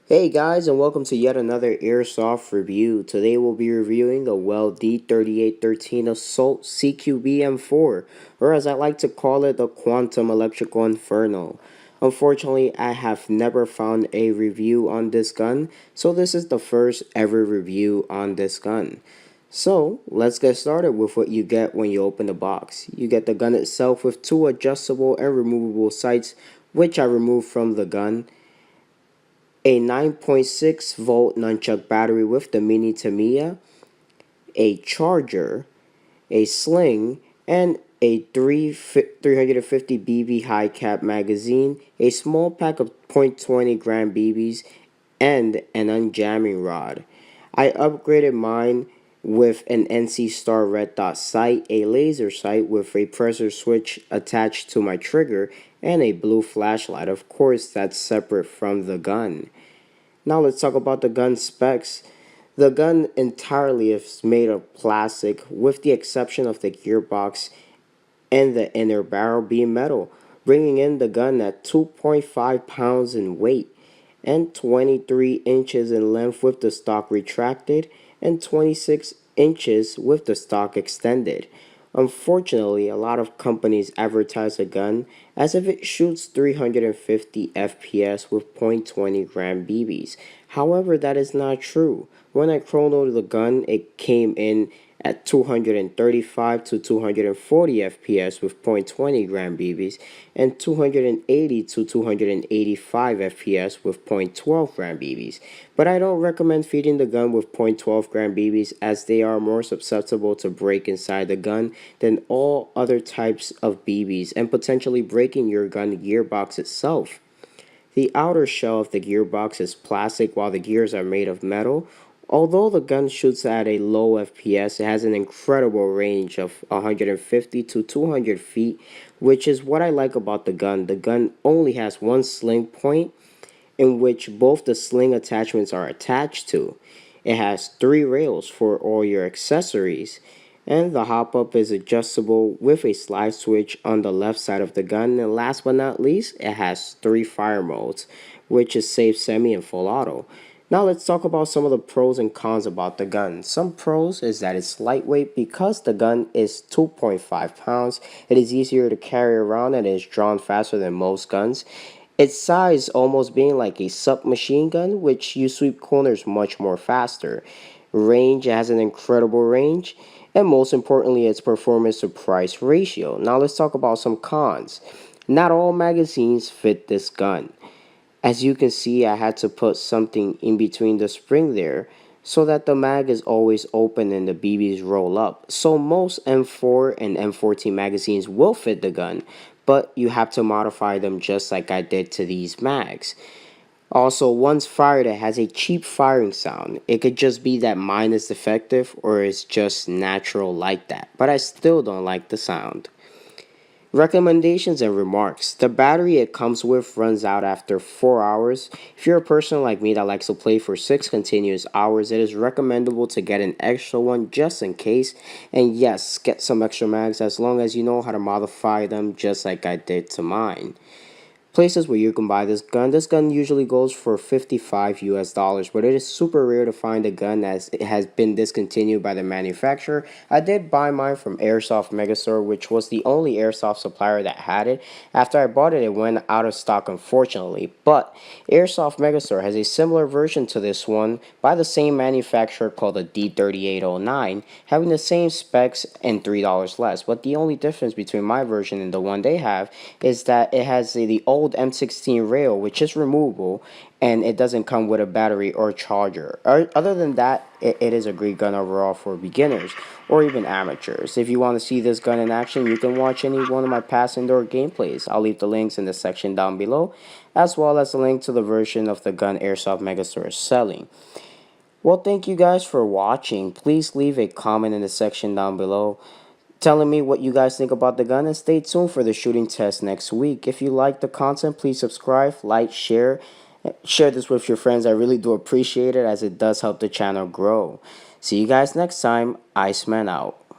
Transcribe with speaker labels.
Speaker 1: Hey guys, and welcome to yet another Airsoft review. Today we'll be reviewing a D3813 Assault CQB M4, or as I like to call it, the Quantum Electrical Inferno. Unfortunately, I have never found a review on this gun, so this is the first ever review on this gun. So, let's get started with what you get when you open the box. You get the gun itself with two adjustable and removable sights, which I removed from the gun, a 9.6 volt nunchuck battery with the mini Tamiya, a charger, a sling, and a 350 BB high cap magazine, a small pack of .20 gram BBs, and an unjamming rod. I upgraded mine with an NC Star red dot sight, a laser sight with a pressure switch attached to my trigger, and a blue flashlight. Of course, that's separate from the gun. Now let's talk about the gun specs. The gun entirely is made of plastic with the exception of the gearbox and the inner barrel being metal, bringing in the gun at 2.5 pounds in weight and 23 inches in length with the stock retracted and 26 inches with the stock extended. Unfortunately, a lot of companies advertise a gun as if it shoots 350 FPS with .20 gram BBs. However, that is not true. When I chronoed the gun, it came in at 235 to 240 FPS with .20 gram BBs and 280 to 285 FPS with .12 gram BBs. But I don't recommend feeding the gun with .12 gram BBs as they are more susceptible to break inside the gun than all other types of BBs and potentially breaking your gun gearbox itself. The outer shell of the gearbox is plastic while the gears are made of metal. Although the gun shoots at a low FPS, it has an incredible range of 150 to 200 feet, which is what I like about the gun. The gun only has one sling point in which both the sling attachments are attached to. It has three rails for all your accessories, and the hop-up is adjustable with a slide switch on the left side of the gun. And last but not least, it has three fire modes, which is safe, semi, and full auto. Now let's talk about some of the pros and cons about the gun. Some pros is that it's lightweight because the gun is 2.5 pounds. It is easier to carry around and is drawn faster than most guns. Its size almost being like a submachine gun, which you sweep corners much more faster. Range, it has an incredible range. And most importantly, its performance to price ratio. Now let's talk about some cons. Not all magazines fit this gun. As you can see, I had to put something in between the spring there so that the mag is always open and the BBs roll up. So most M4 and M14 magazines will fit the gun, but you have to modify them just like I did to these mags. Also, once fired, it has a cheap firing sound. It could just be that mine is defective or it's just natural like that, but I still don't like the sound. Recommendations and remarks. The battery it comes with runs out after 4 hours. If you're a person like me that likes to play for 6 continuous hours, it is recommendable to get an extra one just in case. And yes, get some extra mags as long as you know how to modify them just like I did to mine. Places where you can buy this gun. This gun usually goes for 55 US dollars, but it is super rare to find a gun as it has been discontinued by the manufacturer. I did buy mine from Airsoft Megastore, which was the only airsoft supplier that had it. After I bought it, it went out of stock unfortunately, but Airsoft Megastore has a similar version to this one by the same manufacturer called the D3809, having the same specs and $3 less. But the only difference between my version and the one they have is that it has the old M16 rail, which is removable, and it doesn't come with a battery or charger. Other than that, it is a great gun overall for beginners or even amateurs. If you want to see this gun in action, you can watch any one of my past indoor gameplays. I'll leave the links in the section down below, as well as a link to the version of the gun Airsoft Megastore is selling. Well, thank you guys for watching. Please leave a comment in the section down below telling me what you guys think about the gun, and stay tuned for the shooting test next week. If you like the content, please subscribe, like, share this with your friends. I really do appreciate it as it does help the channel grow. See you guys next time. Iceman out.